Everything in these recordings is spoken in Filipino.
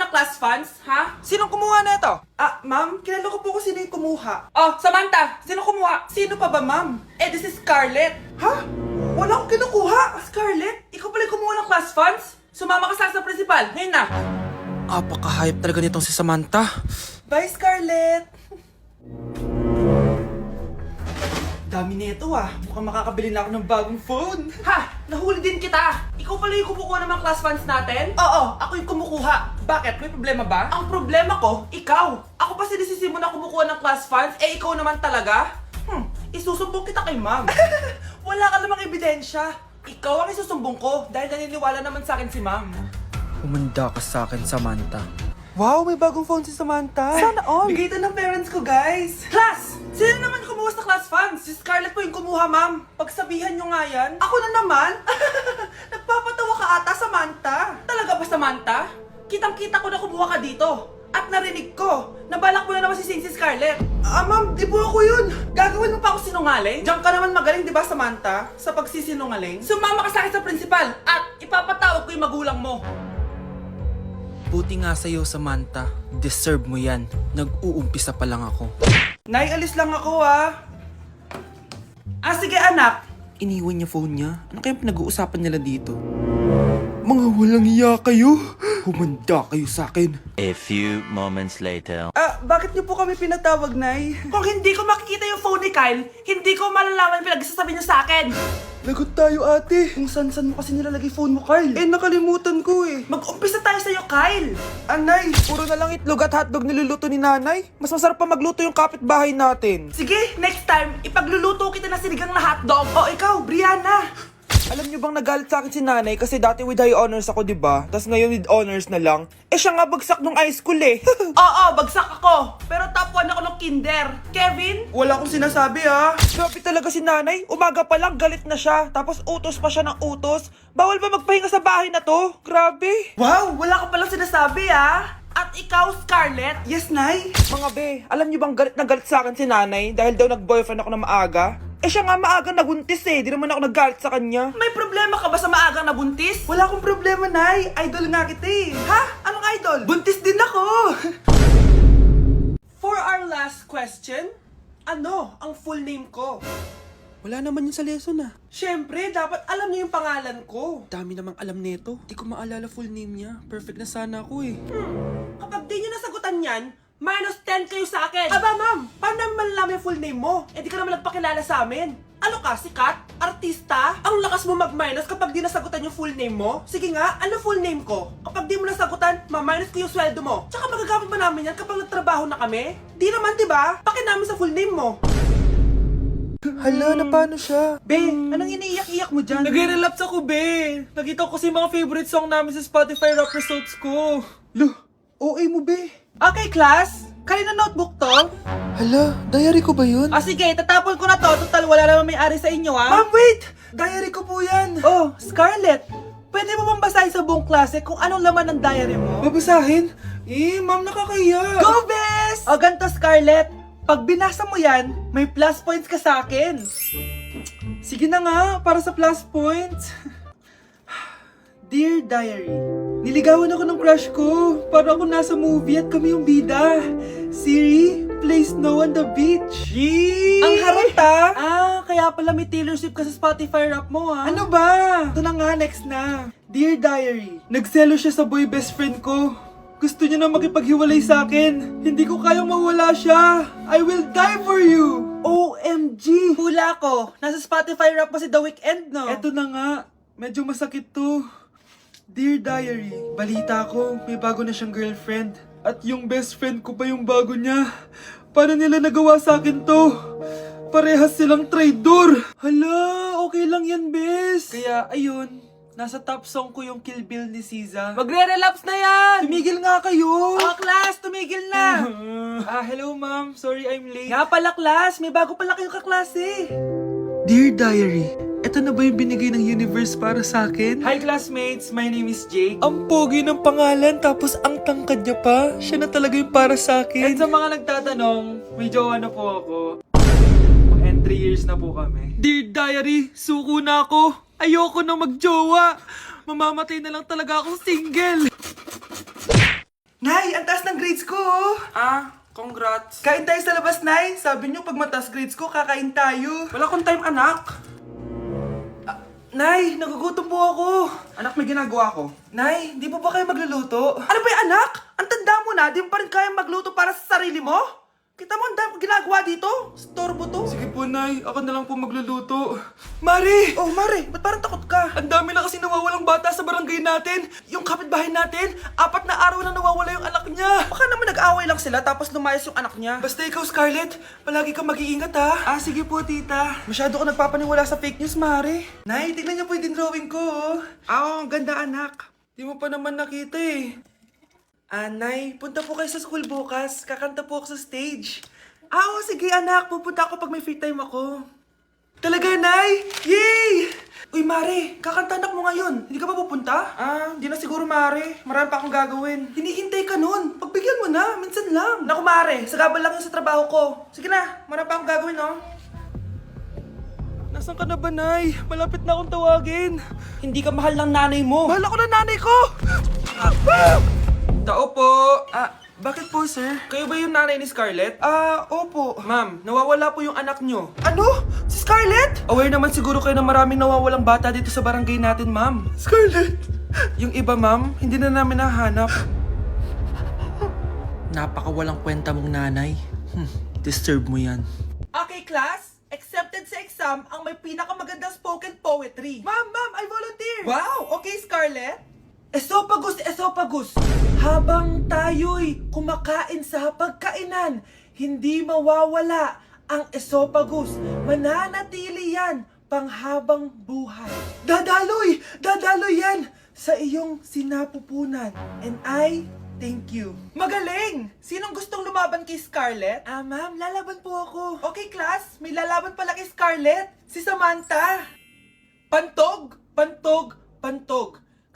ng class funds, ha? Sinong kumuha na ito? Ma'am, kilala ko po kung sino yung kumuha. Oh, Samantha, sino kumuha? Sino pa ba, ma'am? This is Scarlett. Ha? Wala akong kinukuha. Scarlett, ikaw pala yung kumuha ng class funds? Sumama ka sa principal, ngayon na. Apaka-hype talaga nitong si Samantha. Bye, Scarlett. Dami na ito Mukhang makakabili na ako ng bagong phone. Ha! Nahuli din kita! Ikaw pala yung kumukuha ng mga class funds natin? Oo, ako yung kumukuha. Bakit? May problema ba? Ang problema ko, ikaw. Ako pa sinisisi mo na kumukuha ng class funds, ikaw naman talaga? Isusumbong kita kay ma'am. Wala ka namang ebidensya. Ikaw ang isusumbong ko dahil naniniwala naman sa akin si ma'am. Humanda ka sa akin, Samantha. Wow, may bagong phone si Samantha. Sana all. Bigay ito ng parents ko, guys. Class! Sino naman kumuha sa class funds? Si Scarlett po yung kumuha, ma'am. Pagsabihan nyo nga yan. Ako na naman? Nagpapatawa ka ata, Samantha. Talaga ba, Samantha? Kitang-kita ko na kumuha ka dito. At narinig ko, nabalak mo na naman si Scarlett. Ma'am, di po ako yun. Gagawin mo pa ako sinungaling? Diyan ka naman magaling, di ba, Samantha? Sa pagsisinungaling? Sumama ka sa akin sa principal at ipapatawag ko yung magulang mo. Buti nga sa'yo, Samantha. Deserve mo yan. Nag-uumpisa pa lang ako. Nay, alis lang ako sige anak. Iniwan niya phone niya. Ano kayang pinag-uusapan nila dito? Mga walang iya kayo. Humanda kayo sa akin. A few moments later. Bakit niyo po kami pinatawag, Nay? Kung hindi ko makikita yung phone ni Kyle, hindi ko malalaman pinagsasabi niyo sa akin. Lagot tayo, ate. Kung san-san mo kasi nilalagay phone mo, Kyle. Nakalimutan ko Mag-umpisa tayo sa'yo, Kyle. Anay, puro na lang itlog at hotdog niluluto ni nanay. Mas masarap pa magluto yung kapitbahay natin. Sige, next time, ipagluluto kita na sinigang na hotdog. Ikaw, Brianna. Alam niyo bang nagalit sa akin si nanay kasi dati with high honors ako, diba? Tapos ngayon with honors na lang. Siya nga bagsak nung high school Oo, bagsak ako. Pero top 1 ako ng kinder. Kevin? Wala akong sinasabi Grabe talaga si nanay. Umaga pa lang galit na siya. Tapos utos pa siya ng utos. Bawal ba magpahinga sa bahay na to? Grabe. Wow, wala ka palang sinasabi At ikaw, Scarlett? Yes, Nay? Mga be, alam niyo bang galit na galit sa akin si nanay dahil daw nag-boyfriend ako na maaga? Siya nga maaga nabuntis Di naman ako naggalit sa kanya. May problema ka ba sa maagang nabuntis? Wala akong problema, Nay. Idol nga kita Ha? Anong idol? Buntis din ako! For our last question, ano ang full name ko? Wala naman yun sa lesson Siyempre, dapat alam niyo yung pangalan ko. Dami namang alam nito. Di ko maalala full name niya. Perfect na sana ako Kapag di niyo nasagutan yan, minus 10 kayo sa akin. Aba, ma'am, paano namin malalaman yung full name mo? Di ka naman nagpakilala sa amin. Ano ka, sikat? Artista? Ang lakas mo mag-minus kapag di nasagutan yung full name mo? Sige nga, ano full name ko? Kapag di mo nasagutan, ma-minus ko yung sweldo mo. Tsaka magagamit ba namin yan kapag nagtrabaho na kami? Di naman, diba? Pakinamin sa full name mo. Hala, na paano siya? Be, anong iniiyak-iyak mo dyan? Nag-relapse ako, be. Nakita ko kasi mga favorite song namin sa Spotify rap results ko. Lo, OA mo, be. Okay, class. Kanina notebook to? Hala, diary ko ba yun? Sige, tatapon ko na to. Total, wala naman may-ari sa inyo, Ma'am, wait! Diary ko po yan. Oh, Scarlett. Pwede mo bang basahin sa buong klase kung anong laman ng diary mo? Babasahin? Ma'am, nakakahiya. Go, Bes! Ganto, Scarlett. Pag binasa mo yan, may plus points ka sa akin. Sige na nga, para sa plus points. Dear Diary, niligawan ako ng crush ko. Para ako nasa movie at kami yung bida. Siri plays Snow on the Beach. Yee! Ang harot kaya pala may Taylor Swift ka sa Spotify rap mo Ano ba? Ito na nga, next na. Dear Diary, nagselo siya sa boy best friend ko. Gusto niya na makipaghiwalay sa akin. Hindi ko kayang mawala siya. I will die for you. OMG! Hula ko. Nasa Spotify rap pa si The Weeknd, no? Eto na nga. Medyo masakit to. Dear Diary, balita ko, may bago na siyang girlfriend. At yung best friend ko pa yung bago niya. Paano nila nagawa sa akin to? Parehas silang traitor. Hala, okay lang yan, bes. Kaya, ayun, nasa top song ko yung Kill Bill ni SZA. Magre-relapse na yan! Tumigil nga kayo! Class, tumigil na! Hello ma'am, sorry I'm late. Nga pala, class, may bago pala kayong kaklase. Dear Diary, eto na ba yung binigay ng universe para sa akin? Hi classmates, my name is Jake. Ang pogi ng pangalan tapos ang tangkad niya pa. Siya na talaga yung para sa And akin. sa mga nagtatanong, may jowa na po ako. And 3 years na po kami. Dear Diary, suko na ako. Ayoko na magjowa. Mamamatay na lang talaga akong single. Congrats. Kain tayo sa labas, Nay. Sabi niyo pag mataas grades ko, kakain tayo. Wala akong time, anak. Nay, nagugutom po ako. Anak, may ginagawa ko. Nay, di po ba kayo magluluto? Ano ba yung anak? Ang tanda mo na, di mo pa rin kaya magluto para sa sarili mo? Kita mo, ang dami kong ginagawa dito. Storbo to. Sige po, Nay. Ako na lang po magluluto. Mari! Oh, Mari, ba't parang takot ka? Ang dami na kasi nawawalang bata sa barangay natin. Yung kapitbahay natin, 4 na araw na nawawala yung anak niya. Baka naman nag-away lang sila tapos lumayas yung anak niya. Basta ikaw, Scarlett, palagi kang mag-iingat ha. Sige po, tita. Masyado ko nagpapaniwala sa fake news, Mari. Nay, tignan niyo po yung drawing ko. Ang ganda, anak. Di mo pa naman nakita eh. Nay, punta po kayo sa school bukas. Kakanta po ako sa stage. Sige anak. Pupunta ako pag may free time ako. Talaga, Nay? Yay! Uy, Mare, kakanta anak mo ngayon. Hindi ka ba pupunta? Hindi na siguro, Mare. Marami pa akong gagawin. Hinihintay ka nun. Pagbigyan mo na, minsan lang. Naku, Mare, sagabal lang yun sa trabaho ko. Sige na, marami pa akong gagawin, no? Nasaan ka na ba, Nay? Malapit na akong tawagin. Hindi ka mahal ng nanay mo. Mahal ako ng nanay ko! Tao po. Bakit po, sir? Kayo ba yung nanay ni Scarlett? Opo. Ma'am, nawawala po yung anak nyo. Ano? Si Scarlett? Aware naman siguro kayo na maraming nawawalang bata dito sa barangay natin, ma'am. Scarlett! Yung iba, ma'am, hindi na namin nahanap. Napakawalang kwenta mong nanay. Disturb mo yan. Okay, class. Accepted sa exam ang may pinakamagandang spoken poetry. Ma'am, I volunteer. Wow, okay, Scarlett. Esophagus. Habang tayo'y kumakain sa pagkainan, hindi mawawala ang esophagus. Mananatili yan panghabang buhay. Dadaloy yan sa iyong sinapupunan. And I thank you. Magaling! Sinong gustong lumaban kay Scarlett? Ma'am, lalaban po ako. Okay, class. May lalaban pala kay Scarlett. Si Samantha. Pantog.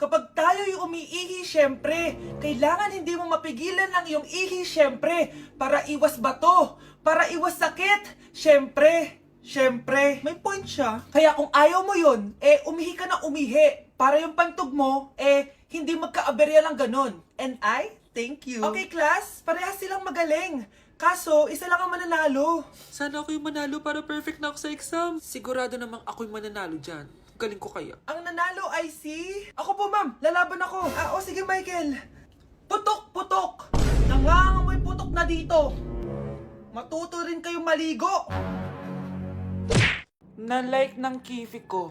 Kapag tayo'y umiihi, syempre, kailangan hindi mo mapigilan ang iyong ihi, syempre, para iwas bato, para iwas sakit, syempre, may point siya. Kaya kung ayaw mo yun, umihi ka na umihi, para yung pantog mo, hindi magkaaberya lang ganon. And I thank you. Okay, class, parehas silang magaling. Kaso, isa lang ang mananalo. Sana ako yung manalo para perfect na ako sa exam. Sigurado namang ako yung mananalo dyan. Galing ko kaya. Ang nanalo ay si... Ako po, ma'am. Lalaban ako. Sige, Michael. Putok. Nangangamoy putok na dito. Matuto rin kayong maligo. Na-like ng kifi ko.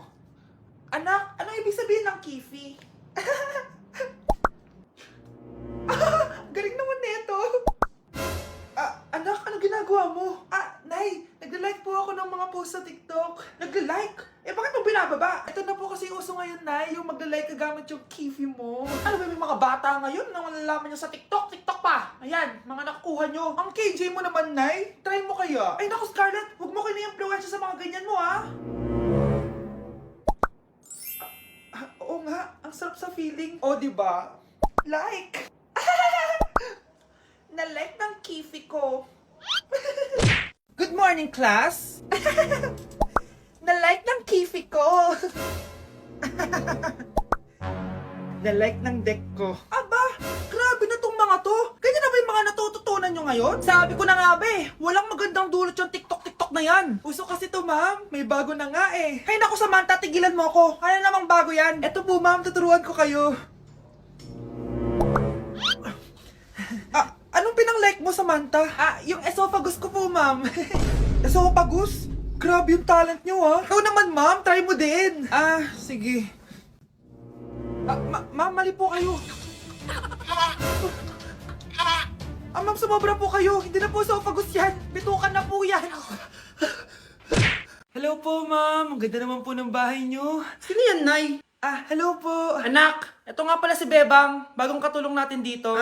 Anak, ano ibig sabihin ng kifi? Galing naman nito. Anak, ano ginagawa mo? Nay, nagla-like po ako ng mga post sa TikTok. Nagla-like? Bakit mo binababa? Ito na po kasi uso ngayon, Nay, yung magla-like ka gamit yung kifi mo. Ano ba, may mga bata ngayon na malalaman nyo sa TikTok pa. Ayan, mga nakukuha nyo. Ang KJ mo naman, Nay. Try mo kaya. Ay, naku, Scarlett, huwag mo kini-influensya sa mga ganyan mo, ha? Oo nga, ang sarap sa feeling. O, diba? Like. Na-like ng kifi ko. Good morning, class. Na-like ng kifi ko. Na-like ng deck ko. Aba, grabe na tong mga to. Ganyan na ba yung mga natututunan nyo ngayon? Sabi ko na nga ba walang magandang dulot yung TikTok na yan. Uso kasi to, ma'am. May bago na nga eh. Hay naku, Samantha, tigilan mo ako. Ano namang bago yan? Eto po, ma'am, tuturuan ko kayo. Anong pinang-like mo, Samantha? Yung esophagus ko po, ma'am. Esophagus? Grabe yung talent nyo, ha? Ikaw naman, ma'am. Try mo din. Sige. Ma'am, mali po kayo. Ma'am, sumobra po kayo. Hindi na po esophagus yan. Bitukan na po yan. Hello po, ma'am. Ang ganda naman po ng bahay nyo. Sino yan, Nay? Hello po. Anak, ito nga pala si Bebang. Bagong katulong natin dito.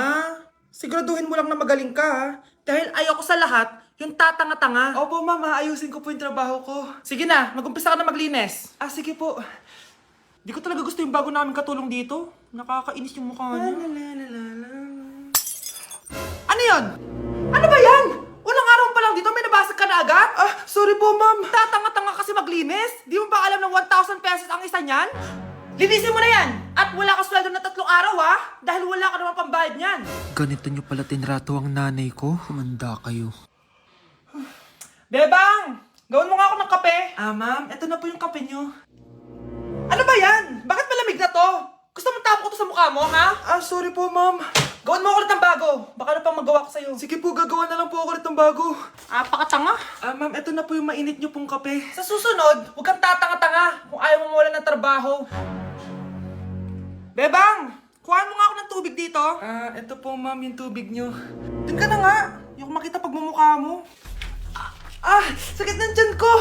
Siguraduhin mo lang na magaling ka, ha? Dahil ayoko sa lahat, yung tatanga-tanga. Opo, ma'am, ayusin ko po yung trabaho ko. Sige na, mag-umpisa ka na maglinis. Sige po. Di ko talaga gusto yung bago namin katulong dito. Nakakainis yung mukha niya. Ano yun? Ano ba yan? Unang araw pa lang dito, may nabasag ka na agad? Sorry po, ma'am. Tatanga-tanga kasi maglinis. Di mo ba alam na 1,000 pesos ang isa niyan? Linisin mo na yan! At At wala ka sweldo na 3 araw ha, dahil wala ka naman pambayad niyan. Ganito nyo pala tinrato ang nanay ko? Humanda kayo. Bebang! Gawin mo nga ako ng kape. Ah, ma'am, eto na po yung kape nyo. Ano ba yan? Bakit malamig na to? Gusto mo tapo ko to sa mukha mo, ha? Ah, sorry po, ma'am. Gawin mo ako ulit ng bago. Baka na pang magawa ko sa'yo. Sige po, gagawa na lang po ako ulit ng bago. Pakatanga. Ah, ma'am, eto na po yung mainit nyo pong kape. Sa susunod, huwag kang tatanga-tanga kung ayaw mo mawalan ng trabaho. Bebang! Kuhaan mo nga ako ng tubig dito. Ah, eto po, ma'am, yung tubig nyo. Doon ka na nga. Yung makita pagmumukha mo. Sakit ng tiyan ko!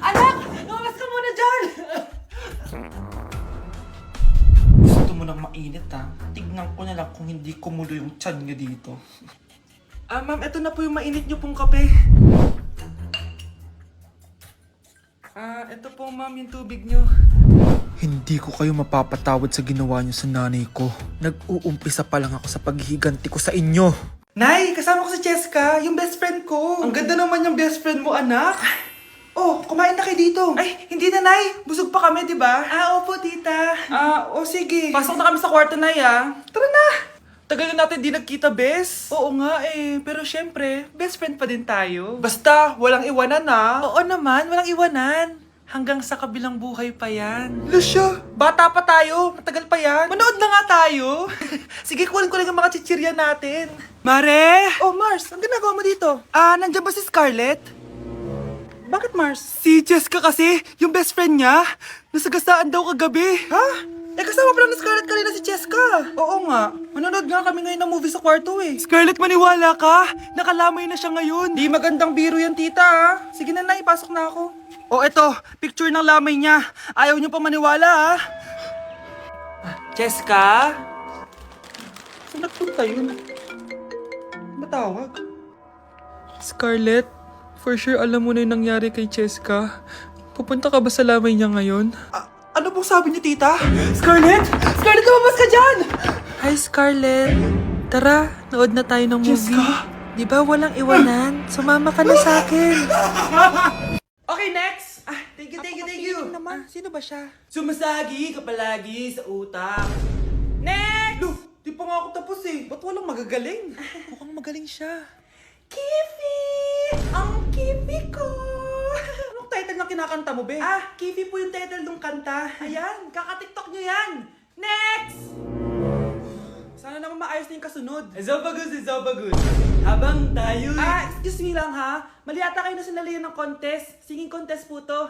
Anak! Lumabas ka muna dyan! Gusto mo nang mainit, ha? Tignan ko na lang kung hindi kumulo yung tiyan nyo dito. Ah, ma'am, eto na po yung mainit nyo pong kape. Ah, eto po, ma'am, yung tubig nyo. Hindi ko kayo mapapatawad sa ginawa nyo sa nanay ko. Nag-uumpisa pa lang ako sa paghihiganti ko sa inyo. Nay, kasama ko si Cheska, yung best friend ko. Ang ganda naman yung best friend mo, anak. Oh, kumain na kayo dito. Ay, hindi na, Nay. Busog pa kami, di ba? Opo, tita. Sige. Pasok na kami sa kwarto, Nay, Tara na! Tagal na natin di nagkita, bes. Oo nga pero syempre, best friend pa din tayo. Basta, walang iwanan, Oo naman, walang iwanan. Hanggang sa kabilang buhay pa yan. Lusya, Bata pa tayo, matagal pa yan. manood na nga tayo. Sige, kunin ko lang ang mga chichirya natin. Mare! Oh, Mars, ang ginagawa mo dito? Nandiyan ba si Scarlett? Bakit, Mars? Si Jessica kasi, yung best friend niya, nasagasaan daw kagabi. Ha? Kasama pa lang ni Scarlett kanina si Cheska. Oo nga, manonood nga kami ngayon ng movie sa kwarto Scarlett, maniwala ka. Nakalamay na siya ngayon. Di magandang biro yan, tita Sige na, Nay, pasok na ako. Eto, picture ng lamay niya. Ayaw niyo pa maniwala, Cheska? Saan nagpunta yun? Matawag? Scarlett, for sure alam mo na yung nangyari kay Jessica. Pupunta ka ba sa lamay niya ngayon? Ano pong sabi niyo, tita? Scarlett! Scarlett, lumabas ka dyan! Hi, Scarlett. Tara, nood na tayo ng movie. Jessica? Di ba walang iwanan? Sumama ka na sa akin. Okay, next! Thank Thank you. naman. Sino ba siya? Sumasagi ka palagi sa utak. Next! Di pa nga ako tapos Ba't walang magagaling? Mukhang magaling siya. Kifi! Ang Kifi ko! Anong title ng kinakanta mo, be? Kifi po yung title ng kanta. Ayan, kaka-tiktok nyo yan! Next! Sana naman maayos na yung kasunod. Zobagus. Habang tayo... excuse me lang ha. Mali ata kayo na sinalihan ng contest. Singing contest po to.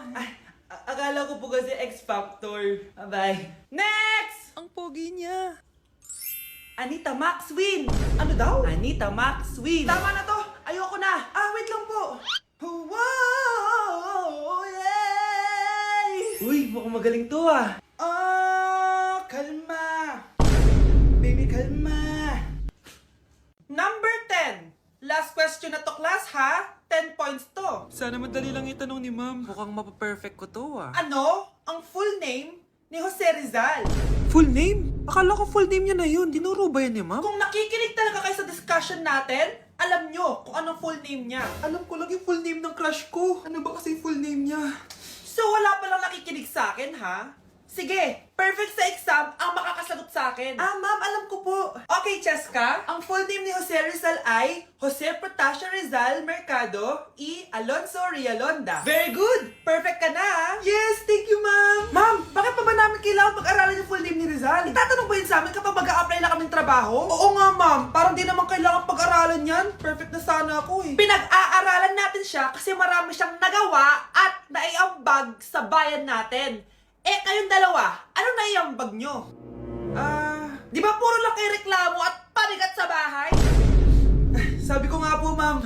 Akala ko po kasi X Factor. Bye-bye. Next! Ang pogi niya. Anita Max win! Ano daw? Anita Max win! Tama na to! Ayoko na! Wait lang po! Wow! Yay! Uy, mukhang magaling to kalma! Baby, kalma! Number 10! Last question na to, class, ha? 10 points to. Sana madali lang itanong ni ma'am. Mukhang mapaperfect ko to, Ano? Ang full name ni Jose Rizal. Full name? Akala ko full name niya na yun. Dinuro ba yan ni ma'am? Kung nakikinig talaga kayo sa discussion natin, alam nyo kung anong full name niya. Alam ko lang yung full name ng crush ko. Ano ba kasi full name niya? So wala palang nakikinig sa akin, ha? Sige, perfect sa exam ang makakasagot sa akin. Ma'am, alam ko po. Okay, Cheska, ang full name ni Jose Rizal ay Jose Protasio Rizal Mercado y Alonso Rialonda. Very good! Perfect ka na, ha? Yes, thank you ma'am. Ma'am, bakit pa ba namin kailangan pag-aralan yung full name ni Rizal? Itatanong ba yun sa amin kapag mag-a-apply na kaming trabaho? Oo nga, ma'am. Parang di naman kailangan pag-aralan yan. Perfect na sana ako Pinag-aaralan natin siya kasi marami siyang nagawa at naiambag sa bayan natin. Kayong dalawa, ano naiambag nyo? Di ba puro lang kayo reklamo at panigat sa bahay? Sabi ko nga po ma'am,